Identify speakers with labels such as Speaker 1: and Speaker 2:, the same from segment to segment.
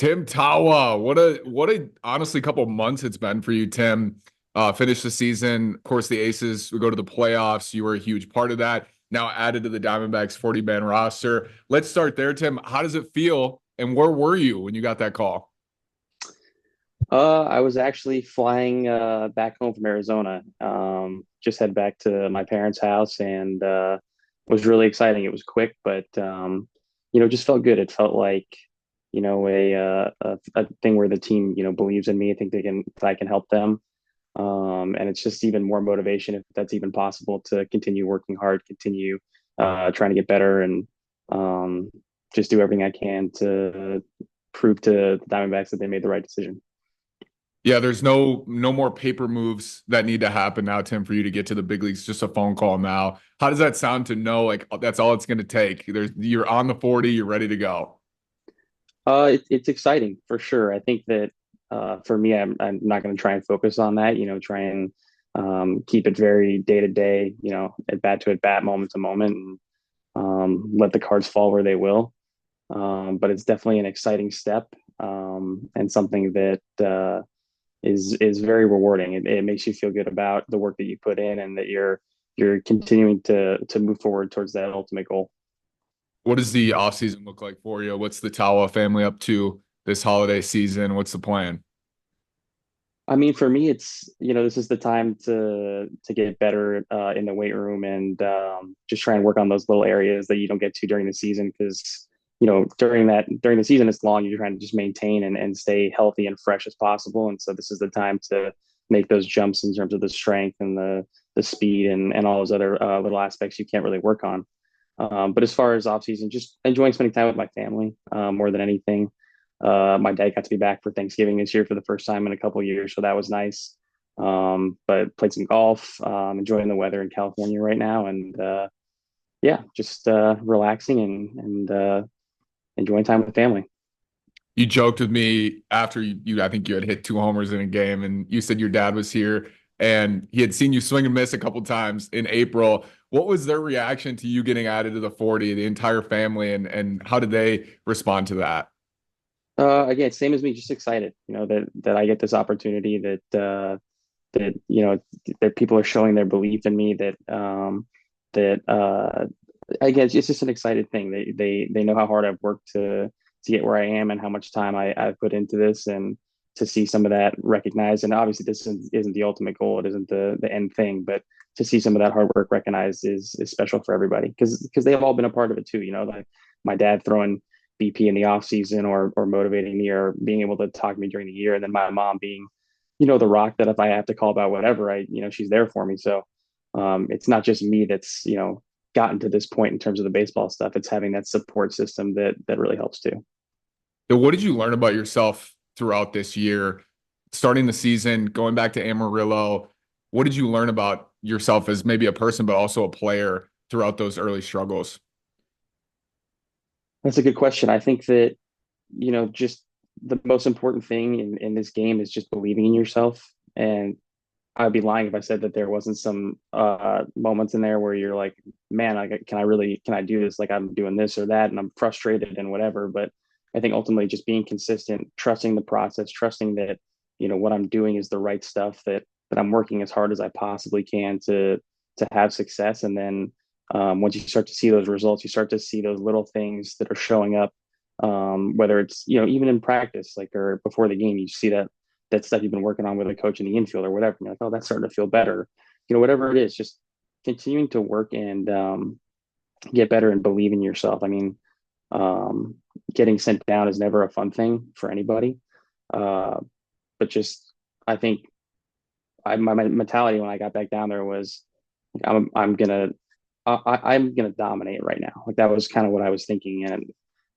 Speaker 1: Tim Tawa, what a honestly couple months it's been for you, Tim. Finished the season. Of course, the Aces, we go to the playoffs. You were a huge part of that. Now added to the Diamondbacks 40-man roster. Let's start there, Tim. How does it feel? And where were you when you got that call?
Speaker 2: I was actually flying back home from Arizona. Just head back to my parents' house, and it was really exciting. It was quick, but just felt good. It felt like a thing where the team believes in me. I think I can help them, and it's just even more motivation if that's even possible to continue working hard, continue trying to get better, and um, just do everything I can to prove to the Diamondbacks that they made the right decision.
Speaker 1: Yeah, there's no more paper moves that need to happen now, Tim, for you to get to the big leagues. Just a phone call now. How does that sound to know like that's all it's going to take? You're on the 40, you're ready to go.
Speaker 2: It's exciting for sure. I think that for me, I'm not going to try and focus on that. Try and keep it very day to day. At bat to at bat, moment to moment, and let the cards fall where they will. But it's definitely an exciting step and something that is very rewarding. It makes you feel good about the work that you put in and that you're continuing to move forward towards that ultimate goal.
Speaker 1: What does the offseason look like for you? What's the Tawa family up to this holiday season? What's the plan?
Speaker 2: I mean, for me, it's this is the time to get better in the weight room and just try and work on those little areas that you don't get to during the season because during the season it's long. You're trying to just maintain and stay healthy and fresh as possible, and so this is the time to make those jumps in terms of the strength and the speed and all those other little aspects you can't really work on. But as far as off season, just enjoying spending time with my family more than anything. My dad got to be back for Thanksgiving this year for the first time in a couple of years, so that was nice. But played some golf, enjoying the weather in California right now, and yeah, just relaxing and enjoying time with family.
Speaker 1: You joked with me after I think you had hit two homers in a game, and you said your dad was here and he had seen you swing and miss a couple times in April. What was their reaction to you getting added to the 40, the entire family, and how did they respond to that?
Speaker 2: Again, same as me, just excited, that I get this opportunity, that people are showing their belief in me, that again, it's just an excited thing. They know how hard I've worked to get where I am and how much time I've put into this, and to see some of that recognized. And obviously, this isn't the ultimate goal; it isn't the end thing, but to see some of that hard work recognized is special for everybody because they have all been a part of it too. Like my dad throwing BP in the off season or motivating me or being able to talk to me during the year, and then my mom being the rock that if I have to call about whatever, she's there for me. So it's not just me that's gotten to this point in terms of the baseball stuff. It's having that support system that really helps too.
Speaker 1: So what did you learn about yourself throughout this year, starting the season, going back to Amarillo? What did you learn about yourself as maybe a person, but also a player throughout those early struggles?
Speaker 2: That's a good question. I think that just the most important thing in this game is just believing in yourself. And I'd be lying if I said that there wasn't some moments in there where you're like, man, can I do this? Like I'm doing this or that, and I'm frustrated and whatever. But I think ultimately just being consistent, trusting the process, trusting that what I'm doing is the right stuff, that I'm working as hard as I possibly can to have success. And then once you start to see those results, you start to see those little things that are showing up, whether it's even in practice, like or before the game, you see that stuff you've been working on with a coach in the infield or whatever. And you're like, oh, that's starting to feel better. Whatever it is, just continuing to work and get better and believe in yourself. I mean, um, getting sent down is never a fun thing for anybody. Uh, but just, I think my mentality when I got back down there was, I'm gonna, I'm gonna dominate right now. Like that was kind of what I was thinking, and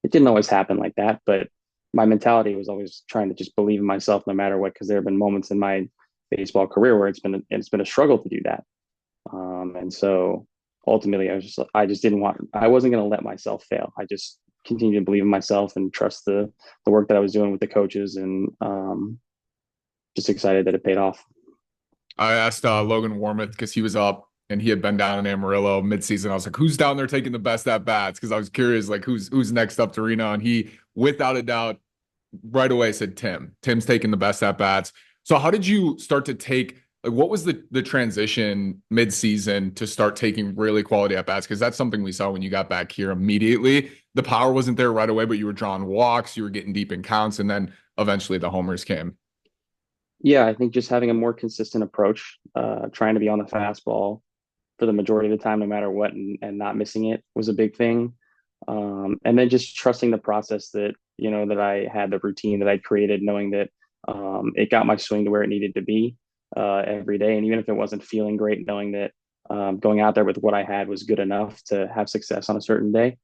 Speaker 2: it didn't always happen like that. But my mentality was always trying to just believe in myself no matter what, because there have been moments in my baseball career where it's been a struggle to do that. And so ultimately, I just didn't want, I wasn't going to let myself fail. I just continued to believe in myself and trust the work that I was doing with the coaches, and just excited that it paid off.
Speaker 1: I asked Logan Warmouth because he was up and he had been down in Amarillo midseason. I was like, who's down there taking the best at bats? Because I was curious, like, who's next up to Reno? And he, without a doubt, right away said Tim. Tim's taking the best at bats. So how did you start to take like what was the transition mid-season to start taking really quality at bats? Because that's something we saw when you got back here immediately. The power wasn't there right away, but you were drawing walks, you were getting deep in counts, and then eventually the homers came.
Speaker 2: Yeah, I think just having a more consistent approach, trying to be on the fastball for the majority of the time, no matter what, and not missing it was a big thing. And then just trusting the process that, that I had the routine that I'd created, knowing that it got my swing to where it needed to be every day. And even if it wasn't feeling great, knowing that going out there with what I had was good enough to have success on a certain day.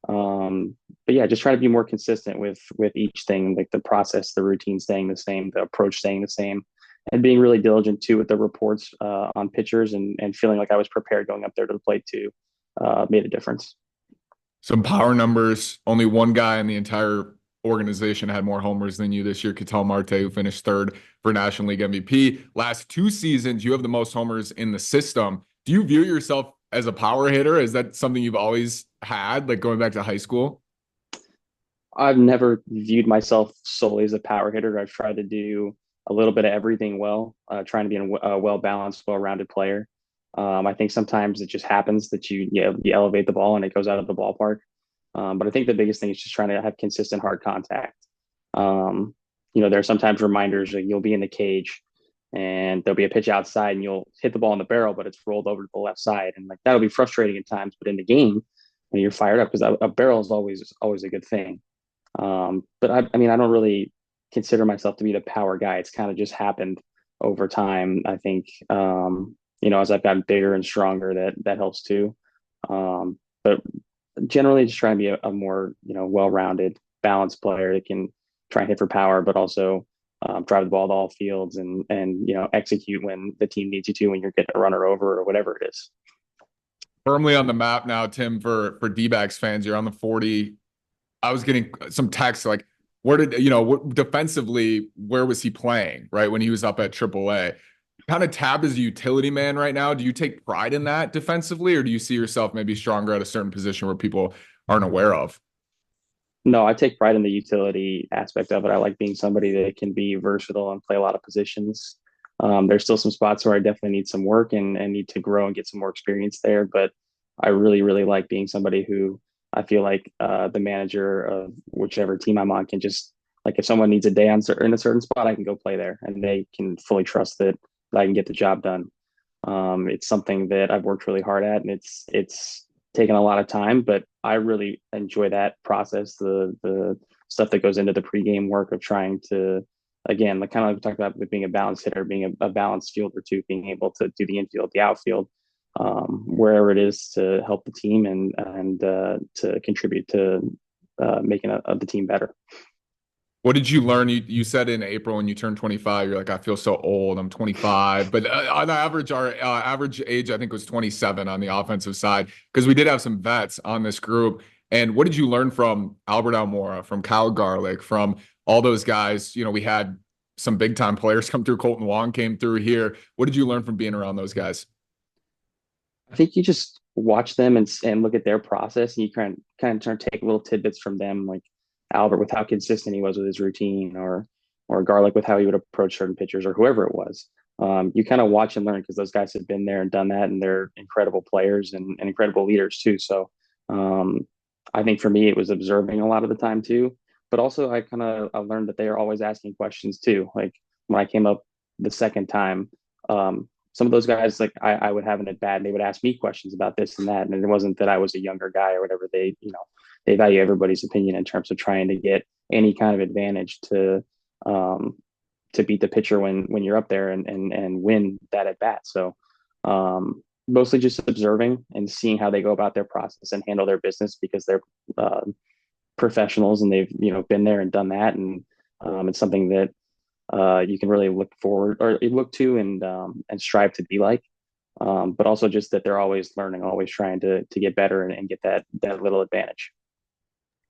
Speaker 2: But yeah, just trying to be more consistent with each thing, like the process, the routine staying the same, the approach staying the same, and being really diligent too with the reports on pitchers and feeling like I was prepared going up there to the plate too made a difference.
Speaker 1: Some power numbers. Only one guy in the entire organization had more homers than you this year, Ketel Marte, who finished third for National League MVP. Last 2 seasons, you have the most homers in the system. Do you view yourself as a power hitter? Is that something you've always had, like going back to high school?
Speaker 2: I've never viewed myself solely as a power hitter. I've tried to do a little bit of everything well, trying to be a well balanced, well rounded player. I think sometimes it just happens that you elevate the ball and it goes out of the ballpark. But I think the biggest thing is just trying to have consistent hard contact. There are sometimes reminders like you'll be in the cage and there'll be a pitch outside and you'll hit the ball in the barrel, but it's rolled over to the left side. And like that'll be frustrating at times, but in the game, when you're fired up, because a barrel is always a good thing. But I mean, I don't really consider myself to be the power guy. It's kind of just happened over time. I think, as I've gotten bigger and stronger, that helps too. But generally, just trying to be a more, well-rounded, balanced player that can try and hit for power, but also drive the ball to all fields and execute when the team needs you to when you're getting a runner over or whatever it is.
Speaker 1: Firmly on the map now, Tim, for DBacks fans. You're on the 40. I was getting some texts like, where did defensively, where was he playing, right? When he was up at AAA. Kind of tab as a utility man right now. Do you take pride in that defensively, or do you see yourself maybe stronger at a certain position where people aren't aware of?
Speaker 2: No, I take pride in the utility aspect of it. I like being somebody that can be versatile and play a lot of positions. There's still some spots where I definitely need some work and need to grow and get some more experience there. But I really, really like being somebody who I feel like the manager of whichever team I'm on can just like if someone needs a day in a certain spot, I can go play there and they can fully trust that I can get the job done. It's something that I've worked really hard at, and it's taken a lot of time, but I really enjoy that process. The stuff that goes into the pregame work of trying to, again, like kind of like we talked about with being a balanced hitter, being a balanced fielder too, being able to do the infield, the outfield, wherever it is to help the team and to contribute to making the team better.
Speaker 1: What did you learn? You said in April when you turned 25, you're like, I feel so old. I'm 25, but on average, our average age I think was 27 on the offensive side because we did have some vets on this group. And what did you learn from Albert Almora, from Kyle Garlick, from all those guys? We had some big time players come through. Colton Wong came through here. What did you learn from being around those guys?
Speaker 2: I think you just watch them and look at their process, and you kind of try to take little tidbits from them, like Albert with how consistent he was with his routine, or Garlic with how he would approach certain pitchers, or whoever it was. You kind of watch and learn because those guys have been there and done that, and they're incredible players and incredible leaders too. So I think for me, it was observing a lot of the time too, but also I learned that they are always asking questions too. Like when I came up the second time, some of those guys like I would have an at bat and they would ask me questions about this and that. And it wasn't that I was a younger guy or whatever. They value everybody's opinion in terms of trying to get any kind of advantage um, to beat the pitcher when you're up there and win that at bat. So mostly just observing and seeing how they go about their process and handle their business because they're uh, professionals and they've been there and done that. And it's something that you can really look forward or look to and strive to be like. But also just that they're always learning, always trying to get better and get that little advantage.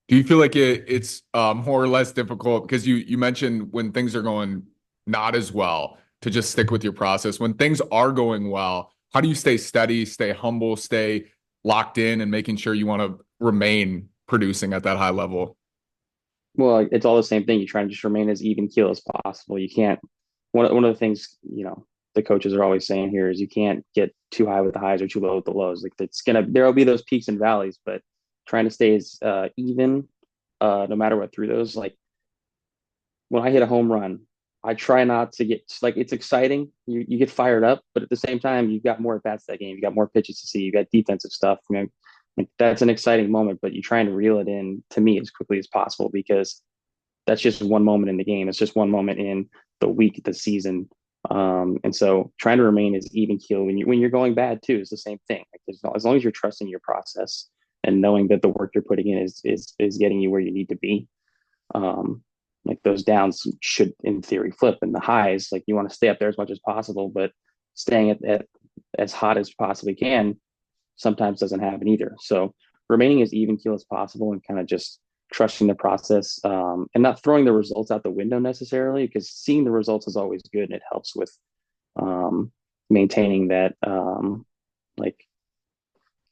Speaker 1: Do you feel like it's more or less difficult because you mentioned when things are going not as well to just stick with your process. When things are going well, how do you stay steady, stay humble, stay locked in, and making sure you want to remain producing at that high level?
Speaker 2: Well, it's all the same thing. You try and just remain as even keel as possible. You can't. One of the things the coaches are always saying here is you can't get too high with the highs or too low with the lows. Like there'll be those peaks and valleys, but trying to stay as even, no matter what through those. Like when I hit a home run, I try not to get like it's exciting. You get fired up, but at the same time, you've got more at bats that game. You got more pitches to see. You got defensive stuff. Like that's an exciting moment, but you try and reel it in to me as quickly as possible because that's just one moment in the game. It's just one moment in the week, the season. And so trying to remain as even keel when you're going bad too is the same thing. Like as long as you're trusting your process and knowing that the work you're putting in is getting you where you need to be. Um, like those downs should, in theory, flip, and the highs, like you want to stay up there as much as possible, but staying at as hot as possibly can sometimes doesn't happen either. So remaining as even keel as possible and kind of just trusting the process, and not throwing the results out the window necessarily, because seeing the results is always good and it helps with um, maintaining that, like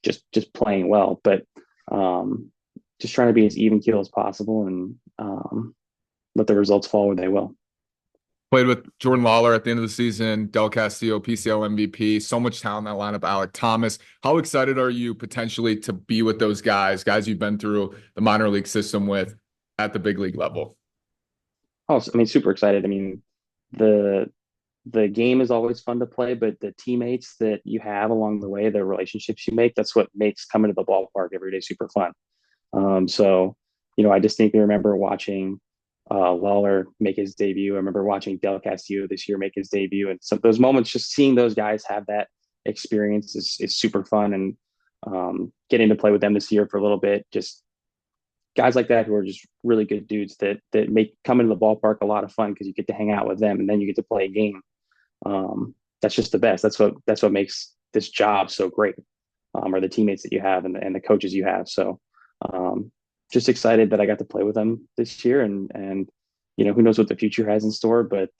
Speaker 2: just playing well, but um, just trying to be as even keel as possible and let the results fall where they will.
Speaker 1: Played with Jordan Lawler at the end of the season, Del Castillo, PCL MVP. So much talent in that lineup. Alec Thomas. How excited are you potentially to be with those guys you've been through the minor league system with at the big league level?
Speaker 2: Oh, I mean, super excited. I mean, the the game is always fun to play, but the teammates that you have along the way, the relationships you make, that's what makes coming to the ballpark every day super fun. So, I distinctly remember watching Lawler make his debut. I remember watching Del Castillo this year make his debut. And so those moments, just seeing those guys have that experience is super fun. And getting to play with them this year for a little bit, just guys like that who are just really good dudes that make coming to the ballpark a lot of fun because you get to hang out with them and then you get to play a game. That's just the best. That's what makes this job so great, are the teammates that you have and the coaches you have. So um, just excited that I got to play with them this year, and who knows what the future has in store. But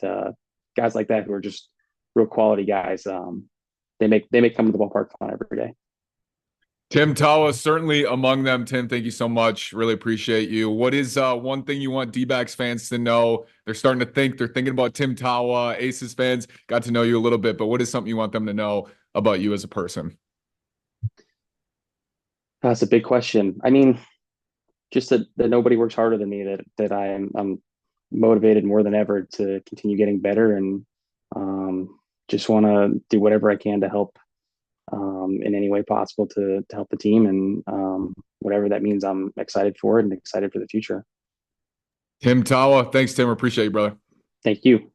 Speaker 2: guys like that who are just real quality guys, they make coming to the ballpark fun every day.
Speaker 1: Tim Tawa, certainly among them. Tim, thank you so much. Really appreciate you. What is one thing you want DBacks fans to know? They're starting to think, they're thinking about Tim Tawa. Aces fans got to know you a little bit, but what is something you want them to know about you as a person?
Speaker 2: That's a big question. I mean, just that nobody works harder than me. That I'm motivated more than ever to continue getting better, and just want to do whatever I can to help in any way possible to help the team, and whatever that means. I'm excited for it and excited for the future.
Speaker 1: Tim Tawa, thanks, Tim. Appreciate you, brother.
Speaker 2: Thank you.